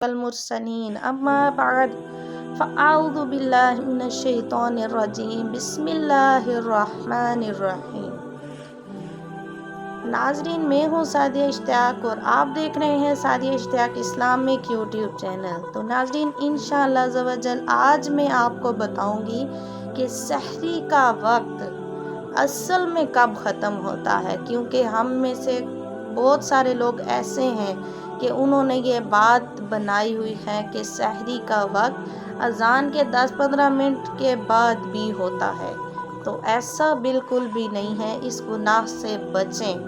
المرسلین اما بعد فاعوذ باللہ من الشیطان الرجیم بسم اللہ الرحمن الرحیم۔ ناظرین، میں ہوں سعدیہ اشتیاق اور آپ دیکھ رہے ہیں سعدیہ اشتیاق اسلامک یوٹیوب چینل۔ تو ناظرین، انشاءاللہ عز و جل آج میں آپ کو بتاؤں گی کہ سحری کا وقت اصل میں کب ختم ہوتا ہے، کیونکہ ہم میں سے بہت سارے لوگ ایسے ہیں کہ انہوں نے یہ بات بنائی ہوئی ہے کہ سحری کا وقت اذان کے 10-15 منٹ کے بعد بھی ہوتا ہے۔ تو ایسا بالکل بھی نہیں ہے، اس گناہ سے بچیں۔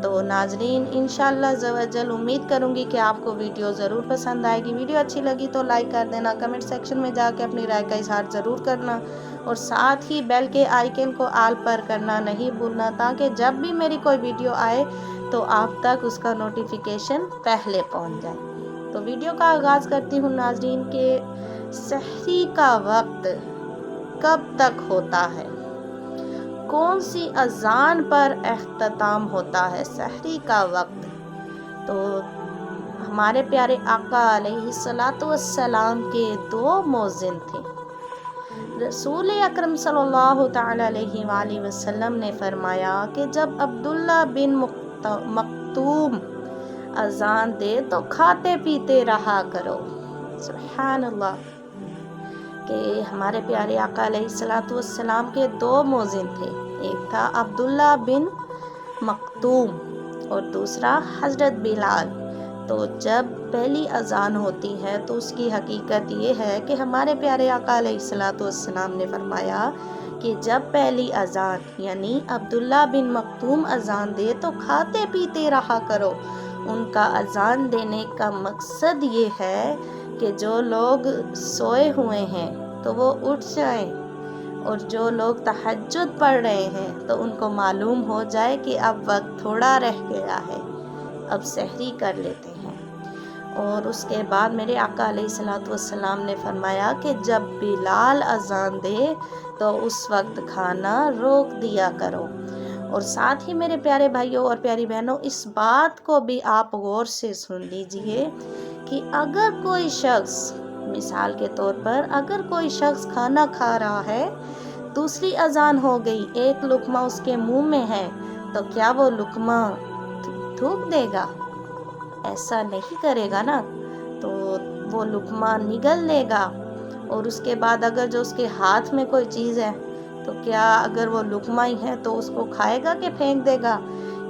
تو ناظرین، انشاءاللہ عز و جل امید کروں گی کہ آپ کو ویڈیو ضرور پسند آئے گی۔ ویڈیو اچھی لگی تو لائک کر دینا، کمنٹ سیکشن میں جا کے اپنی رائے کا اظہار ضرور کرنا، اور ساتھ ہی بیل کے آئیکن کو آل پر کرنا نہیں بھولنا، تاکہ جب بھی میری کوئی ویڈیو آئے تو آپ تک اس کا نوٹیفیکیشن پہلے پہنچ جائے۔ تو ویڈیو کا آغاز کرتی ہوں ناظرین کہ سحری کا وقت کب تک ہوتا ہے، کون سی اذان پر اختتام ہوتا ہے سحری کا وقت۔ تو ہمارے پیارے آقا علیہ الصلوۃ والسلام کے 2 مؤذن تھے۔ رسول اکرم صلی اللہ تعالی علیہ وآلہ وسلم نے فرمایا کہ جب عبداللہ بن مکتوم اذان دے تو کھاتے پیتے رہا کرو۔ سبحان اللہ، کہ ہمارے پیارے آقا علیہ الصلوۃ والسلام کے 2 مؤذن تھے، ایک تھا عبداللہ بن مکتوم اور دوسرا حضرت بلال۔ تو جب پہلی اذان ہوتی ہے تو اس کی حقیقت یہ ہے کہ ہمارے پیارے آقا علیہ الصلوۃ والسلام نے فرمایا کہ جب پہلی اذان یعنی عبداللہ بن مکتوم اذان دے تو کھاتے پیتے رہا کرو۔ ان کا اذان دینے کا مقصد یہ ہے کہ جو لوگ سوئے ہوئے ہیں تو وہ اٹھ جائیں، اور جو لوگ تہجد پڑھ رہے ہیں تو ان کو معلوم ہو جائے کہ اب وقت تھوڑا رہ گیا ہے، اب سحری کر لیتے ہیں۔ اور اس کے بعد میرے آقا علیہ الصلوۃ والسلام نے فرمایا کہ جب بلال اذان دے تو اس وقت کھانا روک دیا کرو۔ اور ساتھ ہی میرے پیارے بھائیوں اور پیاری بہنوں، اس بات کو بھی آپ غور سے سن لیجئے کہ اگر کوئی شخص، مثال کے طور پر اگر کوئی شخص کھانا کھا رہا ہے، دوسری اذان ہو گئی، ایک لقمہ اس کے منہ میں ہے، تو کیا وہ لقمہ تھوک دے گا؟ ایسا نہیں کرے گا نا، تو وہ لقمہ نگل لے گا۔ اور اس کے بعد اگر جو اس کے ہاتھ میں کوئی چیز ہے تو کیا اگر وہ لقمہ ہی ہے تو اس کو کھائے گا کہ پھینک دے گا؟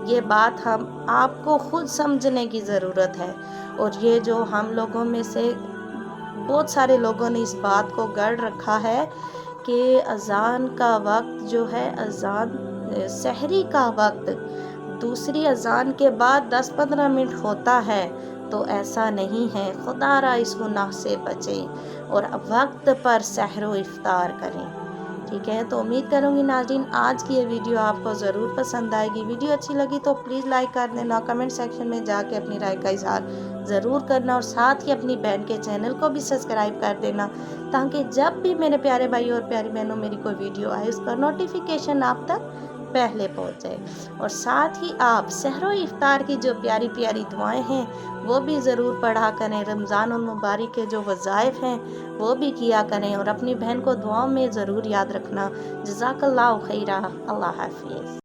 یہ بات آپ کو خود سمجھنے کی ضرورت ہے۔ اور یہ جو ہم لوگوں میں سے بہت سارے لوگوں نے اس بات کو گڑھ رکھا ہے کہ اذان کا وقت جو ہے، اذان سحری کا وقت دوسری اذان کے بعد 10-15 منٹ ہوتا ہے، تو ایسا نہیں ہے۔ خدا را اس گناہ سے بچیں اور وقت پر سحر و افطار کریں، ٹھیک ہے؟ تو امید کروں گی ناظرین آج کی یہ ویڈیو آپ کو ضرور پسند آئے گی۔ ویڈیو اچھی لگی تو پلیز لائک کر دینا، کمنٹ سیکشن میں جا کے اپنی رائے کا اظہار ضرور کرنا، اور ساتھ ہی اپنی بہن کے چینل کو بھی سبسکرائب کر دینا، تاکہ جب بھی میرے پیارے بھائی اور پیاری بہنوں میری کوئی ویڈیو آئے اس کا نوٹیفیکیشن آپ تک پہلے پہنچ جائے۔ اور ساتھ ہی آپ سحر و افطار کی جو پیاری پیاری دعائیں ہیں وہ بھی ضرور پڑھا کریں، رمضان المبارک کے جو وظائف ہیں وہ بھی کیا کریں، اور اپنی بہن کو دعاؤں میں ضرور یاد رکھنا۔ جزاک اللہ خیرہ، اللہ حافظ۔